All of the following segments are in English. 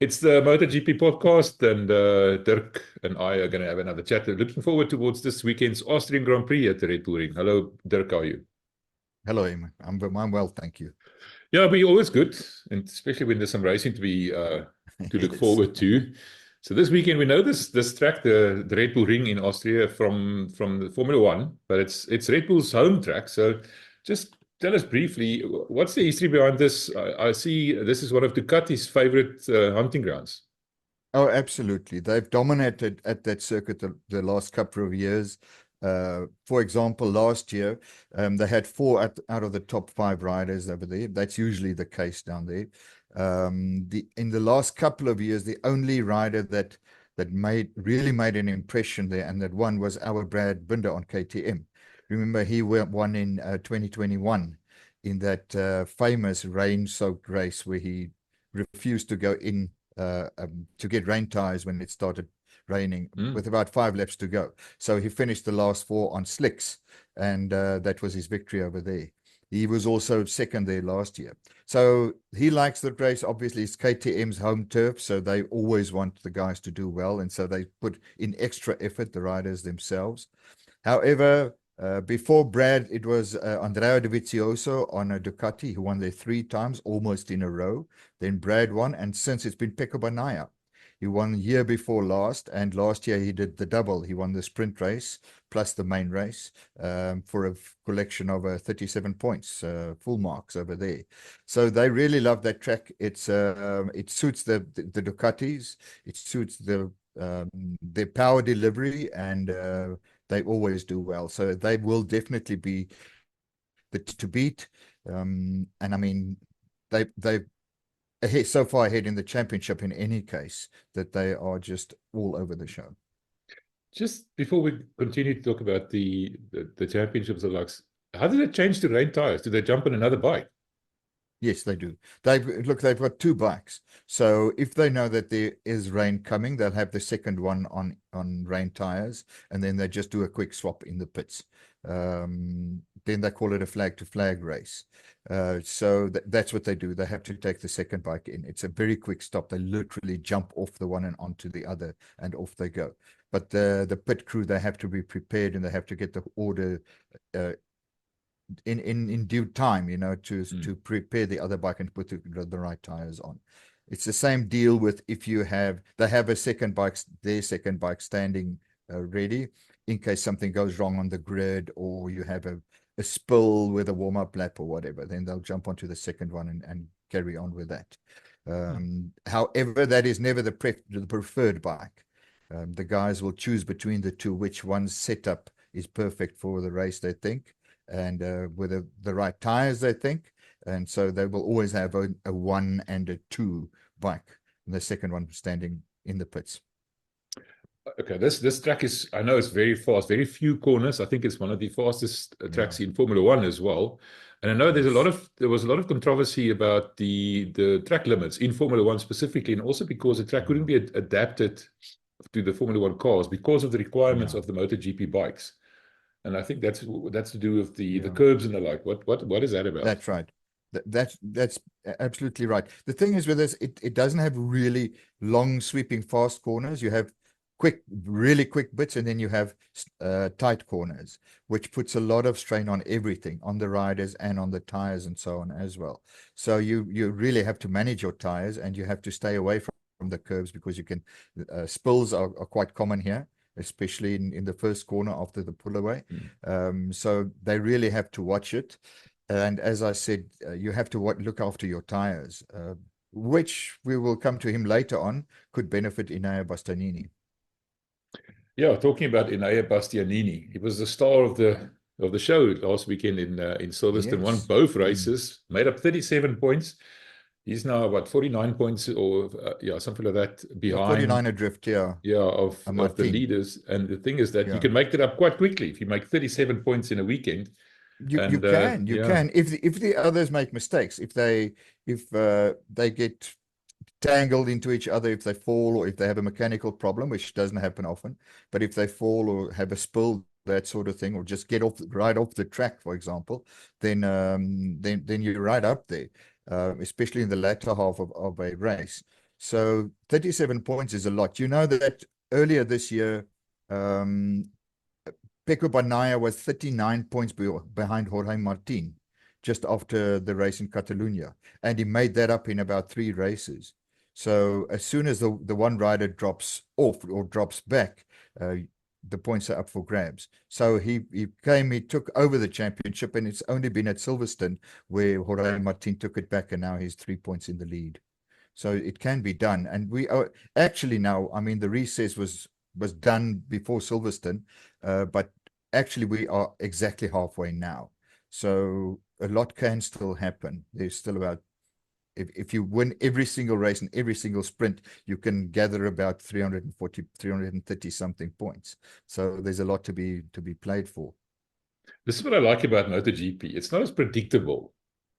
It's the MotoGP podcast, and Dirk and I are going to have another chat. Looking forward towards this weekend's Austrian Grand Prix at the Red Bull Ring. Hello, Dirk, how are you? Hello, Eamon. I'm well, thank you. Yeah, but you're always good, and especially when there's some racing to be to look Yes. forward to. So this weekend we know this track, the Red Bull Ring in Austria from the Formula One, but it's Red Bull's home track. So just tell us briefly, what's the history behind this? I see this is one of Ducati's favorite hunting grounds. Oh, absolutely. They've dominated at that circuit the last couple of years. For example, last year, they had four out of the top five riders over there. That's usually the case down there. In the last couple of years, the only rider that really made an impression there and that won was our Brad Binder on KTM. Remember, he won in 2021 in that famous rain-soaked race where he refused to go in to get rain tires when it started raining with about 5 laps to go. So he finished the last four on slicks, and that was his victory over there. He was also second there last year. So he likes the race. Obviously, it's KTM's home turf, so they always want the guys to do well, and so they put in extra effort, the riders themselves. However, before Brad, it was Andrea Dovizioso on a Ducati who won there 3 times, almost in a row. Then Brad won, and since it's been Pecco Bagnaia. He won the year before last, and last year he did the double. He won the sprint race plus the main race for a collection of 37 points, full marks over there. So they really love that track. It suits the Ducatis. It suits their power delivery, and they always do well. So they will definitely be to beat. And I mean, they've so far ahead in the championship in any case that they are just all over the show. Just before we continue to talk about the championships of Lux, how did it change to rain tires? Do they jump on another bike? Yes, they do. They've got 2 bikes. So if they know that there is rain coming, they'll have the second one on rain tires, and then they just do a quick swap in the pits. Then they call it a flag to flag race. So that's what they do. They have to take the second bike in. It's a very quick stop. They literally jump off the one and onto the other, and off they go. But the pit crew, they have to be prepared, and they have to get the order in due time, to prepare the other bike and put the right tires on. It's the same deal with if they have their second bike standing ready in case something goes wrong on the grid, or you have a spill with a warm-up lap or whatever, then they'll jump onto the second one and carry on with that. However, that is never the preferred bike. The guys will choose between the two, which one's setup is perfect for the race, they think, and with the right tires, they think. And so they will always have a 1 and a 2 bike, and the second one standing in the pits. Okay, this track is, I know it's very fast, very few corners. I think it's one of the fastest tracks in Formula One as well. And I know there was a lot of controversy about the track limits in Formula One specifically, and also because the track couldn't be adapted to the Formula One cars because of the requirements of the MotoGP bikes. And I think that's to do with the curbs and the like. What is that about? That's right. That's absolutely right. The thing is with this, it doesn't have really long sweeping fast corners. You have really quick bits, and then you have tight corners, which puts a lot of strain on everything, on the riders and on the tires and so on as well. So you really have to manage your tires, and you have to stay away from the curves, because you can spills are quite common here, especially in the first corner after the pull away. So they really have to watch it. And as I said, you have to look after your tires, which we will come to him later on, could benefit Enea Bastianini. Yeah, talking about Enea Bastianini, he was the star of the show last weekend in Silverstone. Won both races, made up 37 points. He's now 49 points or something like that behind. 49 adrift, of the leaders. And the thing is that you can make that up quite quickly if you make 37 points in a weekend. You can if the others make mistakes, if they get tangled into each other, if they fall, or if they have a mechanical problem, which doesn't happen often, but if they fall or have a spill, that sort of thing, or just get right off the track, for example, then you're right up there, especially in the latter half of a race. So 37 points is a lot. You know that earlier this year, um, Pecco Bagnaia was 39 points behind Jorge Martin just after the race in Catalonia. And he made that up in about 3 races. So as soon as the one rider drops off or drops back, the points are up for grabs. So he took over the championship, and it's only been at Silverstone where Jorge Martin took it back, and now he's 3 points in the lead. So it can be done. And we are actually now, I mean, the recess was done before Silverstone, but actually we are exactly halfway now. So a lot can still happen. There's still about, if you win every single race and every single sprint, you can gather about 340, 330 something points. So there's a lot to be played for. This is what I like about MotoGP. It's not as predictable.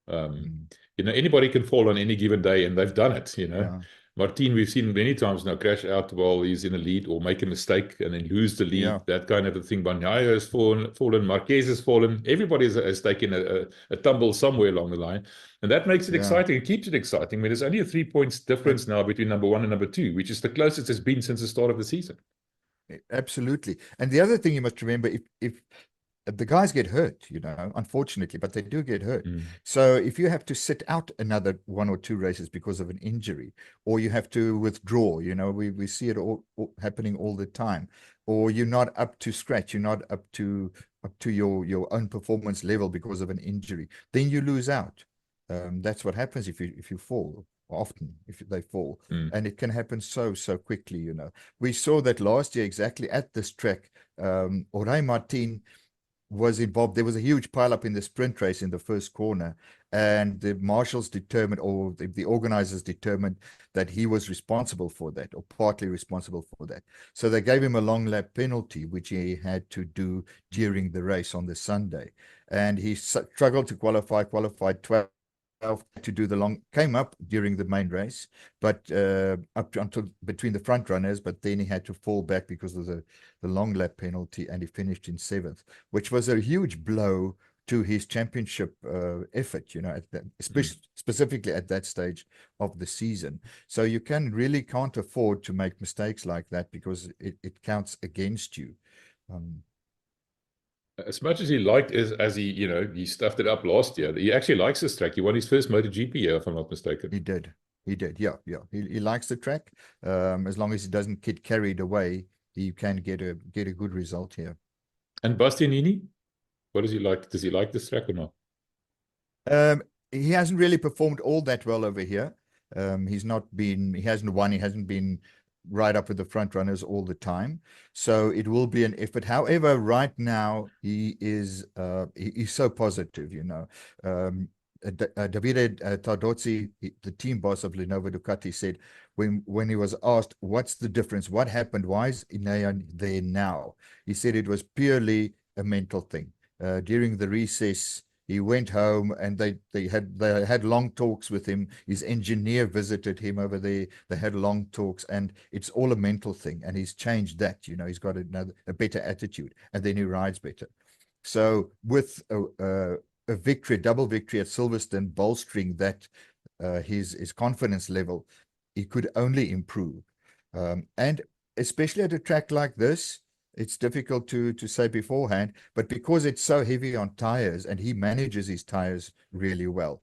Mm. You know, anybody can fall on any given day, and they've done it. You know, Yeah. Martin, we've seen many times now crash out while he's in the lead or make a mistake and then lose the lead. Yeah. That kind of a thing. Bagnaia has fallen. Marquez has fallen. Everybody has taken a tumble somewhere along the line, and that makes it Yeah. exciting. It keeps it exciting. I mean, there's only a 3 points difference now between number 1 and number 2, which is the closest it's been since the start of the season. Absolutely. And the other thing you must remember, if the guys get hurt, you know, unfortunately, but they do get hurt. So if you have to sit out another 1 or 2 races because of an injury, or you have to withdraw, you know, we see it all happening all the time, or you're not up to scratch, you're not up to your own performance level because of an injury, then you lose out. That's what happens if you fall. Often if they fall, and it can happen so quickly. You know, we saw that last year exactly at this track. Jorge Martin was involved. There was a huge pileup in the sprint race in the first corner, and the marshals determined, or the organizers determined, that he was responsible for that, or partly responsible for that. So they gave him a long lap penalty, which he had to do during the race on the Sunday, and he struggled to qualified 12 to do the long, came up during the main race, but up until between the front runners, but then he had to fall back because of the long lap penalty, and he finished in 7th, which was a huge blow to his championship effort, you know, at that, specifically at that stage of the season. So you can't afford to make mistakes like that, because it counts against you. As much as he liked, as he, you know, he stuffed it up last year, he actually likes this track. He won his first MotoGP year, if I'm not mistaken. He did. Yeah. He likes the track. As long as he doesn't get carried away, he can get a good result here. And Bastianini, what does he like? Does he like this track or not? He hasn't really performed all that well over here. He hasn't won. He hasn't been right up with the front runners all the time. So it will be an effort. However, right now he's so positive, you know. Davide Tardozzi, the team boss of Lenovo Ducati, said when he was asked what's the difference, what happened, why is Inea there now, he said it was purely a mental thing. During the recess, he went home, and they had long talks with him. His engineer visited him over there. They had long talks, and it's all a mental thing. And he's changed that. You know, he's got a better attitude, and then he rides better. So with a victory, double victory at Silverstone, bolstering that his confidence level, he could only improve. And especially at a track like this, it's difficult to say beforehand, but because it's so heavy on tires, and he manages his tires really well,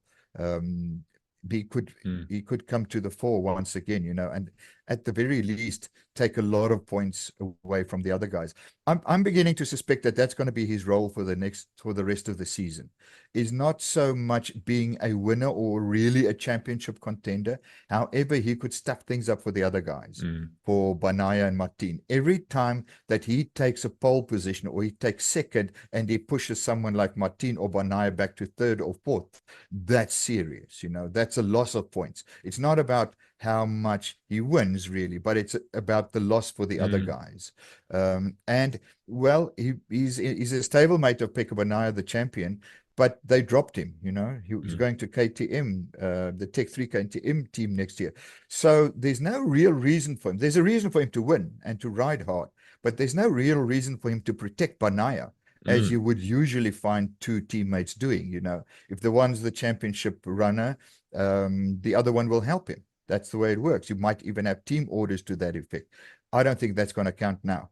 he could come to the fore once again, you know, and at the very least take a lot of points away from the other guys. I'm beginning to suspect that that's going to be his role for the rest of the season, is not so much being a winner or really a championship contender. However, he could stuff things up for the other guys, for Bagnaia and Martin. Every time that he takes a pole position, or he takes second, and he pushes someone like Martin or Bagnaia back to 3rd or 4th, that's serious, you know. That's a loss of points. It's not about how much he wins, really, but it's about the loss for the other guys. And well, he's a stablemate of Pecco Bagnaia, the champion, but they dropped him, you know. He's going to KTM, the Tech 3 KTM team next year. So there's no real reason for him. There's a reason for him to win and to ride hard, but there's no real reason for him to protect Bagnaia, as you would usually find 2 teammates doing, you know. If the one's the championship runner, the other one will help him. That's the way it works. You might even have team orders to that effect. I don't think that's going to count now.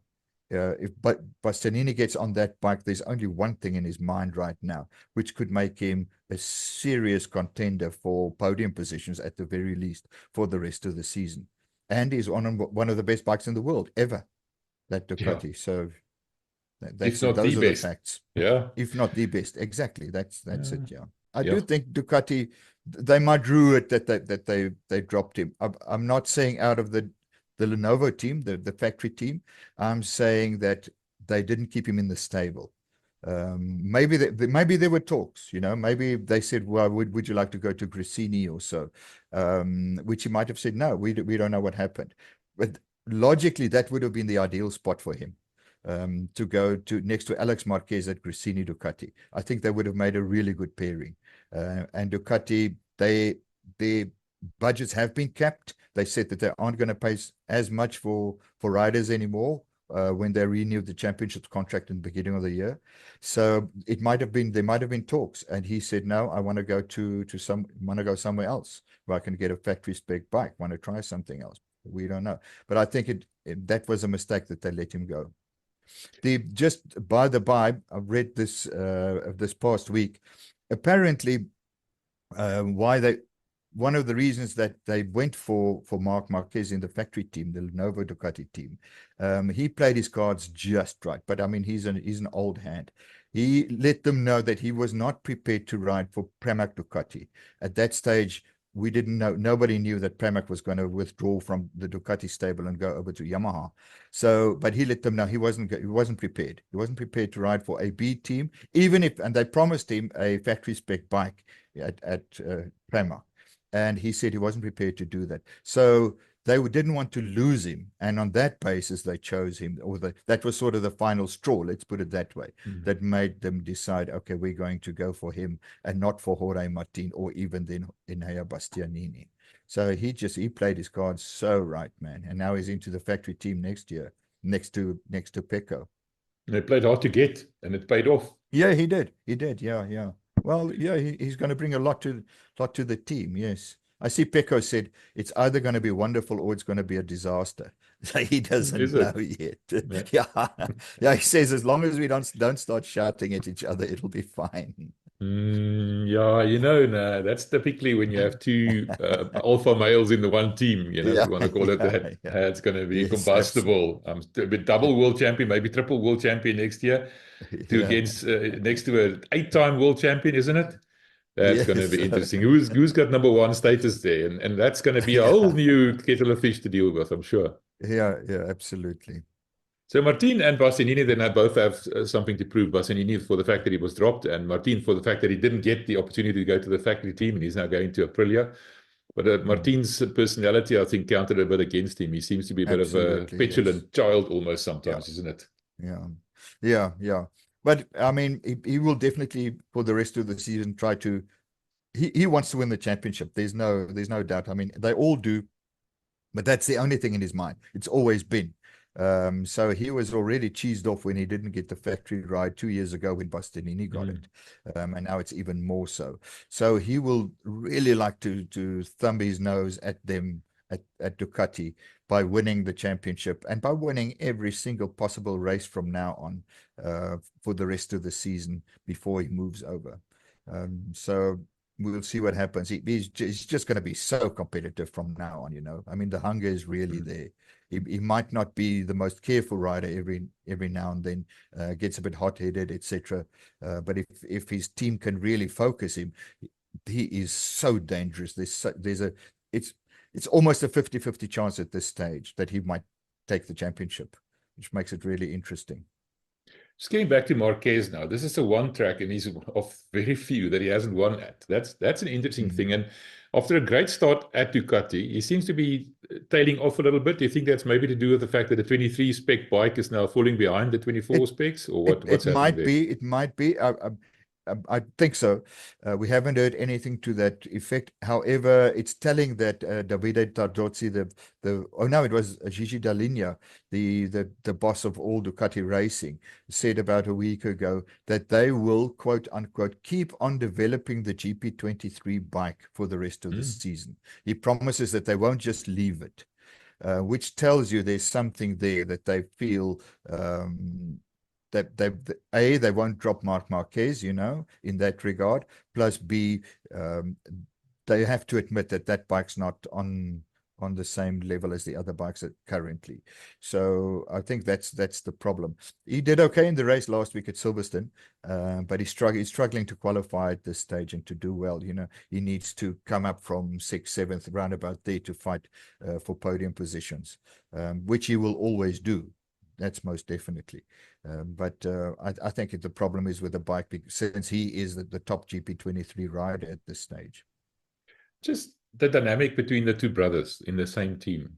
If Bastianini gets on that bike, there's only one thing in his mind right now, which could make him a serious contender for podium positions at the very least for the rest of the season. And he's on one of the best bikes in the world ever, that Ducati. Yeah. So If not those the are the best. facts. Yeah. If not the best, exactly. That's it. Yeah, I Yeah. do think Ducati, they might rue it that they dropped him. I'm not saying out of the Lenovo team, the factory team. I'm saying that they didn't keep him in the stable. Maybe there were talks, maybe they said, well, would you like to go to Gresini or so? Which he might have said, no, we don't know what happened. But logically, that would have been the ideal spot for him. To go to next to Alex Marquez at Gresini Ducati. I think they would have made a really good pairing. And Ducati, their budgets have been capped. They said that they aren't going to pay as much for riders anymore when they renewed the championship contract in the beginning of the year. So there might have been talks, and he said, no, I want to go go somewhere else where I can get a factory spec bike. Want to try something else. We don't know, but I think that was a mistake that they let him go. Just by the by, I've read this past week. Apparently, one of the reasons that they went for Marc Marquez in the factory team, the Lenovo Ducati team, he played his cards just right. But I mean, he's an old hand. He let them know that he was not prepared to ride for Pramac Ducati at that stage. We didn't know. Nobody knew that Pramac was going to withdraw from the Ducati stable and go over to Yamaha. So, but he let them know he wasn't prepared. He wasn't prepared to ride for a B team, and they promised him a factory spec bike at Pramac, and he said he wasn't prepared to do that. So they didn't want to lose him, and on that basis they chose him, that was sort of the final straw, let's put it that way, that made them decide, okay, we're going to go for him and not for Jorge Martin or even then Enea Bastianini. So he played his cards so right, man, and now he's into the factory team next year, next to Pecco. They played hard to get, and it paid off. Yeah, he did. Yeah. Well, yeah, he's going to bring a lot to the team. Yes, I see. Pecco said it's either going to be wonderful or it's going to be a disaster. So he doesn't know yet. Yeah. He says as long as we don't start shouting at each other, it'll be fine. Yeah, that's typically when you have two alpha males in the one team, if you want to call it that. It's going to be combustible. Double world champion, maybe triple world champion next year, next to an 8-time world champion, isn't it? That's going to be interesting. Who's got number one status there? And that's going to be a whole new kettle of fish to deal with, I'm sure. Yeah, absolutely. So Martin and Bastianini then both have something to prove. Bastianini for the fact that he was dropped, and Martin for the fact that he didn't get the opportunity to go to the factory team, and he's now going to Aprilia. But Martin's personality, I think, counted a bit against him. He seems to be a bit of a petulant child almost sometimes, isn't it? Yeah. But I mean, he will definitely for the rest of the season try to. He wants to win the championship. There's no doubt. I mean, they all do, but that's the only thing in his mind. It's always been. So he was already cheesed off when he didn't get the factory ride 2 years ago when Bastianini got it. And now it's even more so. So he will really like to thumb his nose at them at Ducati by winning the championship and by winning every single possible race from now on for the rest of the season before he moves over. So we'll see what happens. He's just going to be so competitive from now on, I mean, the hunger is really there. He might not be the most careful rider every now and then, gets a bit hot-headed, etc. But if his team can really focus him, he is so dangerous. It's almost a 50-50 chance at this stage that he might take the championship, which makes it really interesting. Just getting back to Marquez now, this is a one track, and he's of very few that he hasn't won at. That's an interesting thing. And after a great start at Ducati, he seems to be tailing off a little bit. Do you think that's maybe to do with the fact that the 23 spec bike is now falling behind the 24 specs, or what's happening there? It might be. I think so. We haven't heard anything to that effect. However, it's telling that Davide Tardozzi, it was Gigi Dall'Igna, the boss of all Ducati Racing, said about a week ago that they will, quote unquote, keep on developing the GP23 bike for the rest of the season. He promises that they won't just leave it, which tells you there's something there that they feel that they won't drop Marc Marquez, in that regard. Plus B, they have to admit that that bike's not on the same level as the other bikes currently. So I think that's the problem. He did okay in the race last week at Silverstone, but he's struggling to qualify at this stage and to do well. He needs to come up from 6th, 7th, roundabout there to fight for podium positions, which he will always do. That's most definitely. But I think the problem is with the bike, since he is the top GP23 rider at this stage. Just the dynamic between the two brothers in the same team.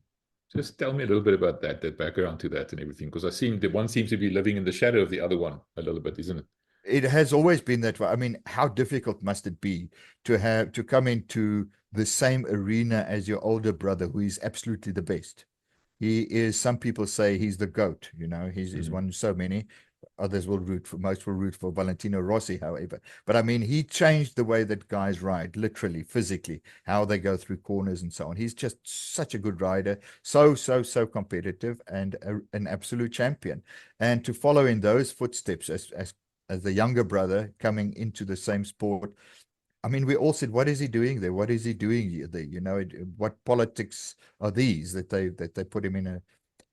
Just tell me a little bit about that background to that and everything, because I seen the one seems to be living in the shadow of the other one a little bit, isn't it? It has always been that way. I mean, how difficult must it be to come into the same arena as your older brother, who is absolutely the best? He is, some people say he's the GOAT, he's won so many. Most will root for Valentino Rossi, however. But I mean, he changed the way that guys ride, literally, physically, how they go through corners and so on. He's just such a good rider, so competitive, and an absolute champion. And to follow in those footsteps as the younger brother coming into the same sport, I mean, we all said, what is he doing there? What is he doing there? What politics are these that they put him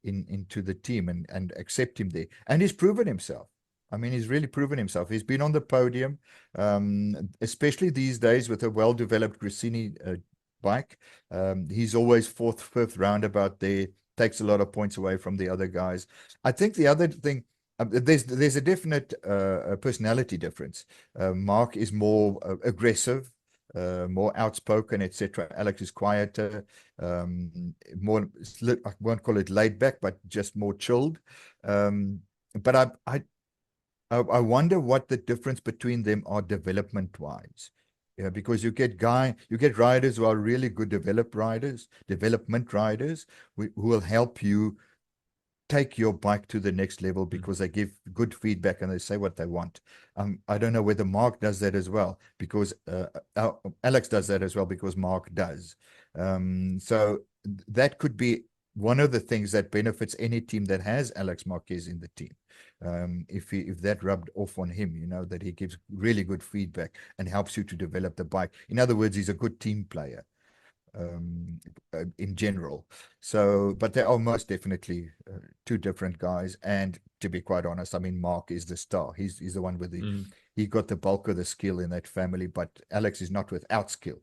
into the team and accept him there? And he's proven himself. I mean, he's really proven himself. He's been on the podium, especially these days with a well-developed Gresini bike. He's always 4th, 5th roundabout there, takes a lot of points away from the other guys. I think the other thing, there's a definite personality difference. Mark is more aggressive, more outspoken, etc. Alex is quieter, more, I won't call it laid back, but just more chilled. But I wonder what the difference between them are development wise. Yeah, because you get riders who are really good development riders, who will help you take your bike to the next level because they give good feedback and they say what they want. I don't know whether Mark does that as well, because Alex does that as well, because Mark does. So that could be one of the things that benefits any team that has Alex Marquez in the team. If that rubbed off on him, that he gives really good feedback and helps you to develop the bike. In other words, he's a good team player. In general. So, but they are most definitely two different guys. And to be quite honest, I mean, Mark is the star. He's the one with he got the bulk of the skill in that family, but Alex is not without skill.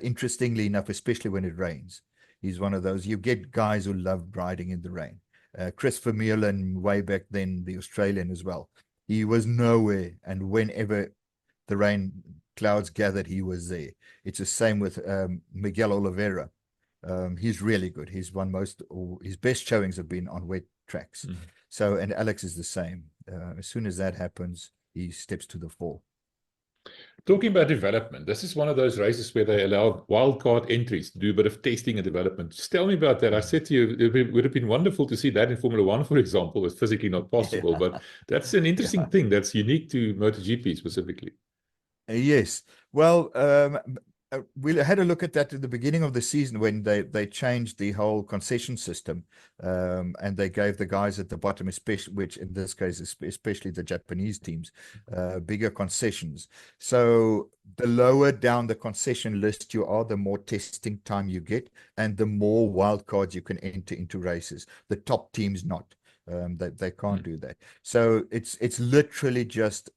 Interestingly enough, especially when it rains, he's one of those, you get guys who love riding in the rain. Chris Vermeulen, way back then, the Australian as well. He was nowhere, and whenever the rain clouds gathered, he was there. It's the same with Miguel Oliveira. He's really good. He's won his best showings have been on wet tracks. So, and Alex is the same. As soon as that happens, he steps to the fore. Talking about development, this is one of those races where they allow wildcard entries to do a bit of testing and development. Just tell me about that. I said to you, it would have been wonderful to see that in Formula One, for example. It's physically not possible, but that's an interesting thing that's unique to MotoGP specifically. Yes. Well, we had a look at that at the beginning of the season when they changed the whole concession system, and they gave the guys at the bottom, which in this case, especially the Japanese teams, bigger concessions. So the lower down the concession list you are, the more testing time you get, and the more wild cards you can enter into races. The top teams not. They can't do that. So it's literally just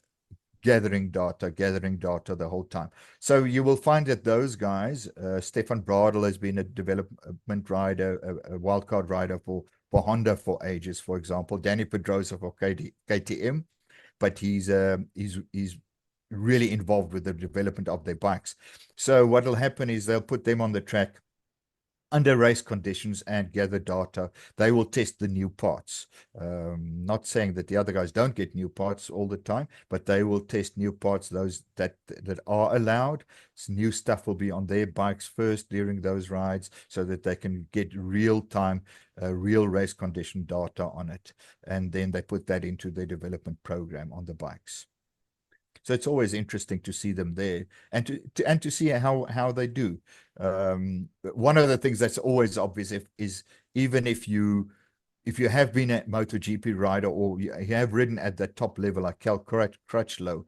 gathering data the whole time. So you will find that those guys, Stefan Bradl has been a development rider, a wildcard rider for Honda for ages, for example. Danny Pedrosa for KTM, but he's really involved with the development of their bikes. So what will happen is they'll put them on the track under race conditions and gather data. They will test the new parts. Not saying that the other guys don't get new parts all the time, but they will test new parts, those that are allowed. New stuff will be on their bikes first during those rides so that they can get real-time, real race condition data on it. And then they put that into their development program on the bikes. So it's always interesting to see them there and to see how they do. One of the things that's always obvious is even if you have been a MotoGP rider or you have ridden at the top level like Cal Crutchlow,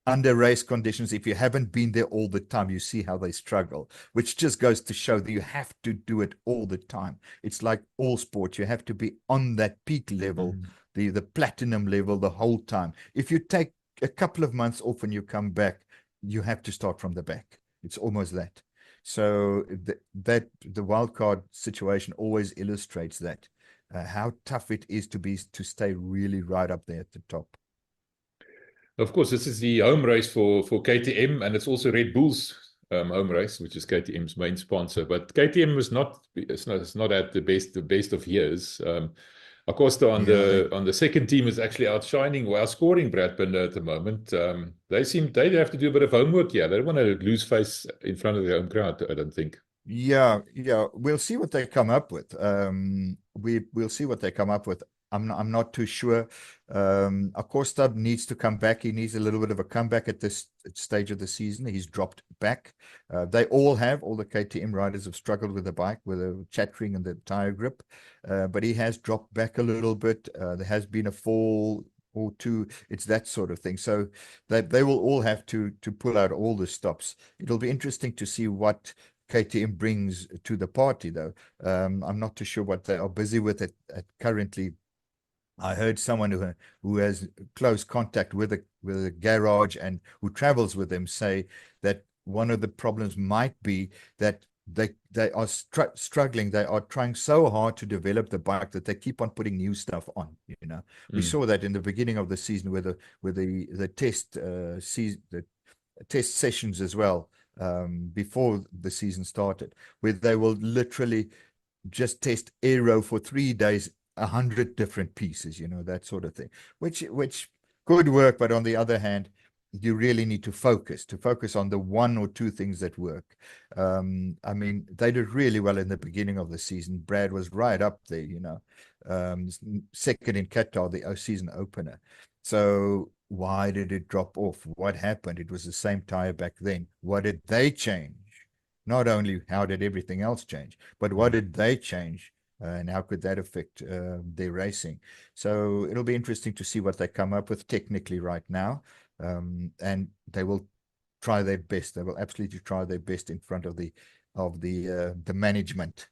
under race conditions, if you haven't been there all the time, you see how they struggle, which just goes to show that you have to do it all the time. It's like all sports. You have to be on that peak level, the platinum level the whole time. If you take a couple of months off and you come back, you have to start from the back. It's almost that. So the wildcard situation always illustrates that, how tough it is to stay really right up there at the top. Of course, this is the home race for KTM, and it's also Red Bull's home race, which is KTM's main sponsor. But KTM is not at the best of years. Acosta on the second team is actually outscoring Brad Binder at the moment. They have to do a bit of homework here. They don't want to lose face in front of their home crowd, I don't think. Yeah. We'll see what they come up with. We'll see what they come up with. I'm not too sure. Acosta needs to come back. He needs a little bit of a comeback at this stage of the season. He's dropped back. All the KTM riders have struggled with the bike, with the chattering and the tire grip. But he has dropped back a little bit. There has been a fall or two. It's that sort of thing. So they will all have to pull out all the stops. It'll be interesting to see what KTM brings to the party, though. I'm not too sure what they are busy with at currently. I heard someone who has close contact with a garage and who travels with them say that one of the problems might be that they are struggling. They are trying so hard to develop the bike that they keep on putting new stuff on. We saw that in the beginning of the season with the test sessions as well, before the season started, where they will literally just test aero for 3 days, 100 different pieces, that sort of thing, which could work. But on the other hand, you really need to focus on the one or two things that work. I mean, they did really well in the beginning of the season. Brad was right up there, second in Qatar, the season opener. So why did it drop off? What happened? It was the same tire back then. What did they change? Not only how did everything else change, but what did they change? And how could that affect their racing? So it'll be interesting to see what they come up with technically right now. And they will try their best. They will absolutely try their best in front of the management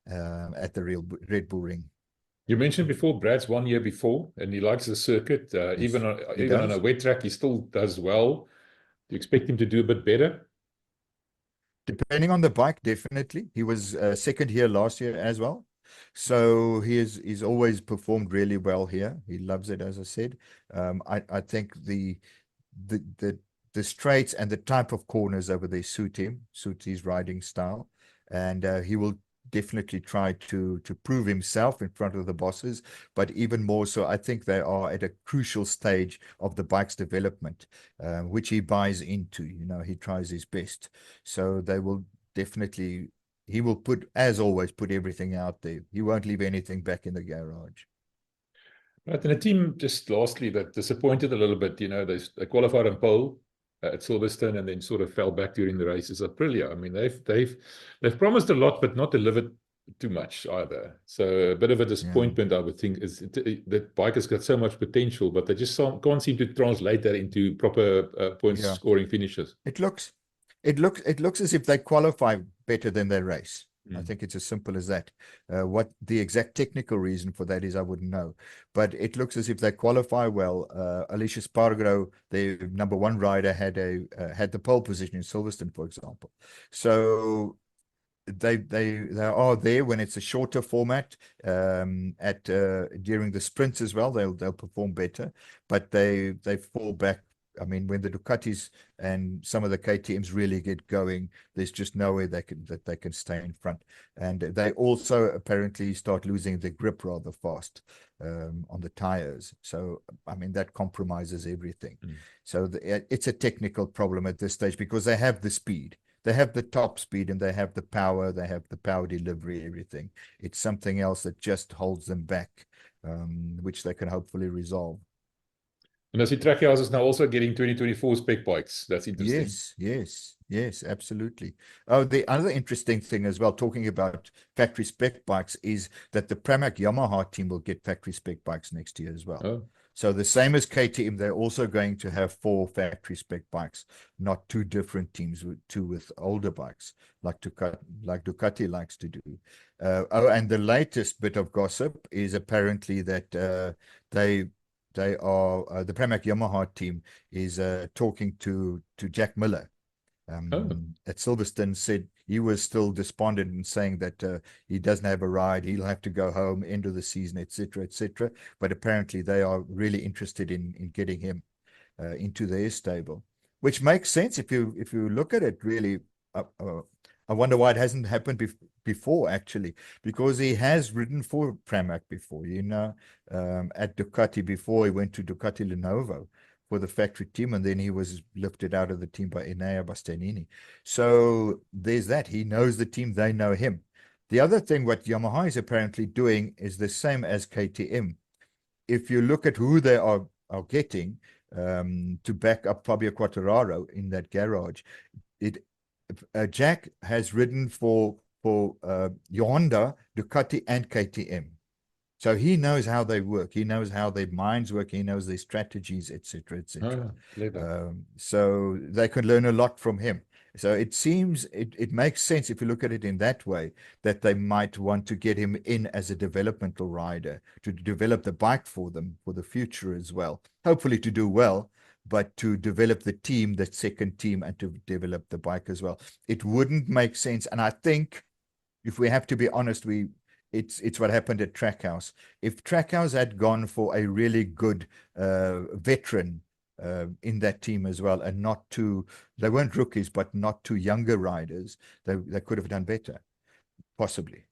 at the Red Bull Ring. You mentioned before Brad's 1 year before, and he likes the circuit. Yes, even on a wet track, he still does well. Do you expect him to do a bit better? Depending on the bike, definitely. He was second here last year as well. So he's always performed really well here. He loves it, as I said. I think the straights and the type of corners over there suit his riding style, and he will definitely try to prove himself in front of the bosses. But even more so, I think they are at a crucial stage of the bike's development, which he buys into. He tries his best. So they will definitely. He will as always, put everything out there. He won't leave anything back in the garage. Right, and the team, just lastly, that disappointed a little bit. They qualified on pole at Silverstone and then sort of fell back during the races. Aprilia, I mean, they've promised a lot, but not delivered too much either. So a bit of a disappointment, I would think, is that bike has got so much potential, but they just can't seem to translate that into proper points scoring finishes. It looks as if they qualify better than they race. I think it's as simple as that. What the exact technical reason for that is, I wouldn't know. But it looks as if they qualify well. Alicia Spargaro, the number one rider, had the pole position in Silverstone, for example. So they are there when it's a shorter format. During the sprints as well, they'll perform better. But they fall back I mean, when the Ducatis and some of the KTMs really get going, there's just no way they can stay in front. And they also apparently start losing the grip rather fast on the tires. So, I mean, that compromises everything. So it's a technical problem at this stage because they have the speed. They have the top speed and they have the power delivery, everything. It's something else that just holds them back, which they can hopefully resolve. And I see Trackhouse is now also getting 2024 spec bikes. That's interesting. Yes, absolutely. Oh, the other interesting thing as well, talking about factory spec bikes, is that the Pramac Yamaha team will get factory spec bikes next year as well. Oh. So the same as KTM, they're also going to have 4 factory spec bikes, not 2 different teams, with older bikes like Ducati likes to do. And the latest bit of gossip is apparently that they are the Pramac Yamaha team is talking to Jack Miller at Silverstone. Said he was still despondent and saying that he doesn't have a ride, he'll have to go home, end of the season, etc., etc. But apparently they are really interested in getting him into their stable, which makes sense if you look at it really. I wonder why it hasn't happened before, actually, because he has ridden for Pramac before, at Ducati before. He went to Ducati Lenovo for the factory team, and then he was lifted out of the team by Enea Bastianini. So there's that. He knows the team, they know him. The other thing what Yamaha is apparently doing is the same as KTM. If you look at who they are getting to back up Fabio Quartararo in that garage, Jack has ridden for Honda, Ducati, and KTM. So he knows how they work. He knows how their minds work. He knows their strategies, etc., etc. So they can learn a lot from him. So it seems it makes sense if you look at it in that way, that they might want to get him in as a developmental rider to develop the bike for them for the future as well. Hopefully to do well, but to develop the team, the second team, and to develop the bike as well. It wouldn't make sense. And I think, if we have to be honest, it's what happened at Trackhouse. If Trackhouse had gone for a really good veteran in that team as well, and not two, they weren't rookies, but not two younger riders, they could have done better, possibly.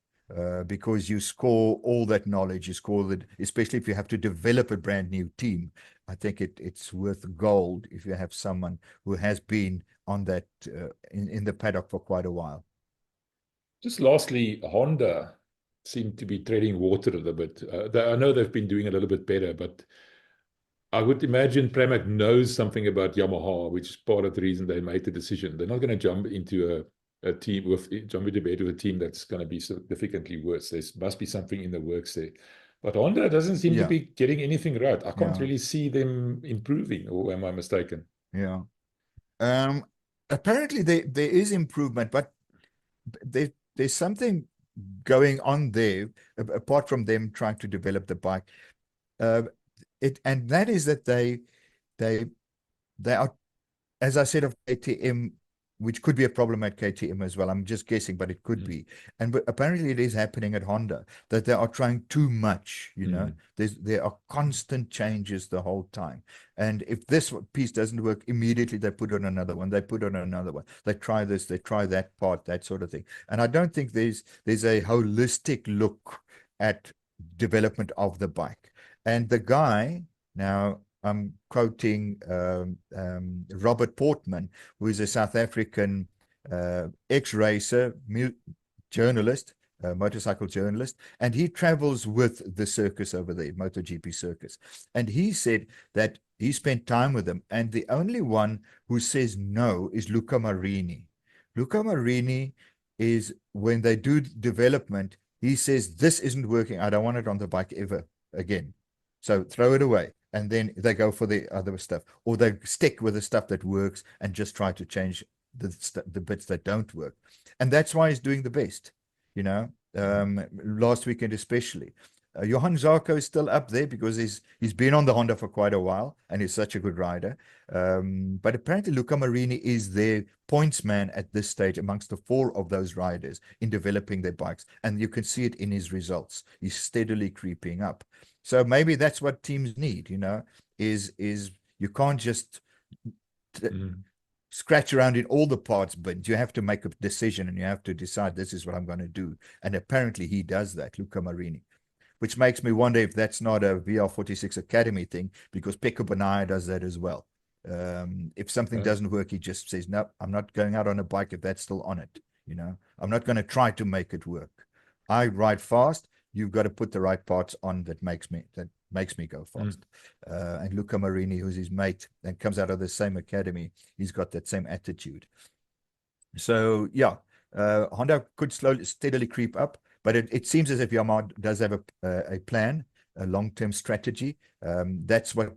Because you score all that knowledge, you score that, especially if you have to develop a brand new team. I think it's worth gold if you have someone who has been on that in the paddock for quite a while. Just lastly, Honda seem to be treading water a little bit. I know they've been doing a little bit better, but I would imagine Pramac knows something about Yamaha, which is part of the reason they made the decision. They're not going to jump into a team jump into bed with a team that's going to be significantly worse. There must be something in the works there. But Honda doesn't seem to be getting anything right. I can't really see them improving, or am I mistaken? Yeah. Apparently there is improvement, but there's something going on there apart from them trying to develop the bike. And that is that they are, as I said, of KTM, which could be a problem at KTM as well. I'm just guessing, but it could be. But apparently it is happening at Honda, that they are trying too much, There are constant changes the whole time. And if this piece doesn't work, immediately they put on another one. They put on another one. They try this, they try that part, that sort of thing. And I don't think there's a holistic look at development of the bike. And the guy, now I'm quoting Robert Portman, who is a South African ex-racer, journalist, motorcycle journalist, and he travels with the circus over there, MotoGP circus. And he said that he spent time with them, and the only one who says no is Luca Marini. Luca Marini is, when they do development, he says, this isn't working. I don't want it on the bike ever again. So throw it away. And then they go for the other stuff, or they stick with the stuff that works and just try to change the bits that don't work. And that's why he's doing the best, last weekend especially. Johan Zarco is still up there because he's been on the Honda for quite a while and he's such a good rider. But apparently Luca Marini is their points man at this stage amongst the 4 of those riders in developing their bikes. And you can see it in his results. He's steadily creeping up. So maybe that's what teams need, is you can't just scratch around in all the parts bins. You have to make a decision and you have to decide this is what I'm going to do. And apparently he does that, Luca Marini, which makes me wonder if that's not a VR46 Academy thing, because Pecco Bagnaia does that as well. If something doesn't work, he just says, no, I'm not going out on a bike if that's still on it. You know, I'm not going to try to make it work. I ride fast. You've got to put the right parts on that makes me go fast. And Luca Marini, who's his mate and comes out of the same academy, he's got that same attitude. So yeah, Honda could steadily creep up, but it seems as if Yamaha does have a plan, a long-term strategy. That's what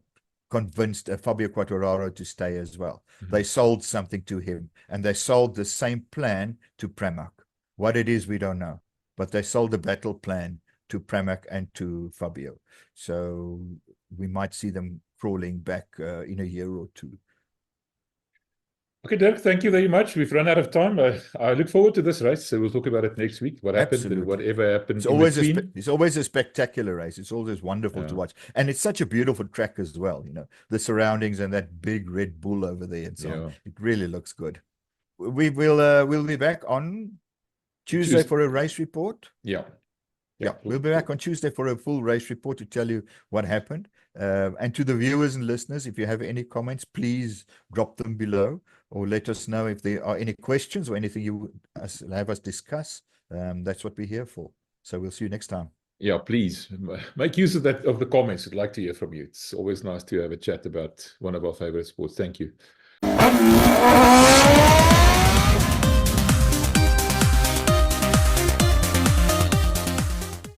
convinced Fabio Quartararo to stay as well. They sold something to him, and they sold the same plan to Pramac. What it is, we don't know, but they sold the battle plan to Pramac and to Fabio. So we might see them crawling back in a year or two. Okay, Dirk, thank you very much. We've run out of time. I look forward to this race. So we'll talk about it next week. What happened and whatever happened. It's always a spectacular race. It's always wonderful to watch. And it's such a beautiful track as well. You know, the surroundings and that big Red Bull over there and so on. It really looks good. We'll be back on Tuesday for a race report. Yeah, we'll be back on Tuesday for a full race report to tell you what happened. And to the viewers and listeners, if you have any comments, please drop them below or let us know if there are any questions or anything you have us discuss. That's what we're here for. So we'll see you next time. Yeah, please make use of the comments. I'd like to hear from you. It's always nice to have a chat about one of our favorite sports. Thank you.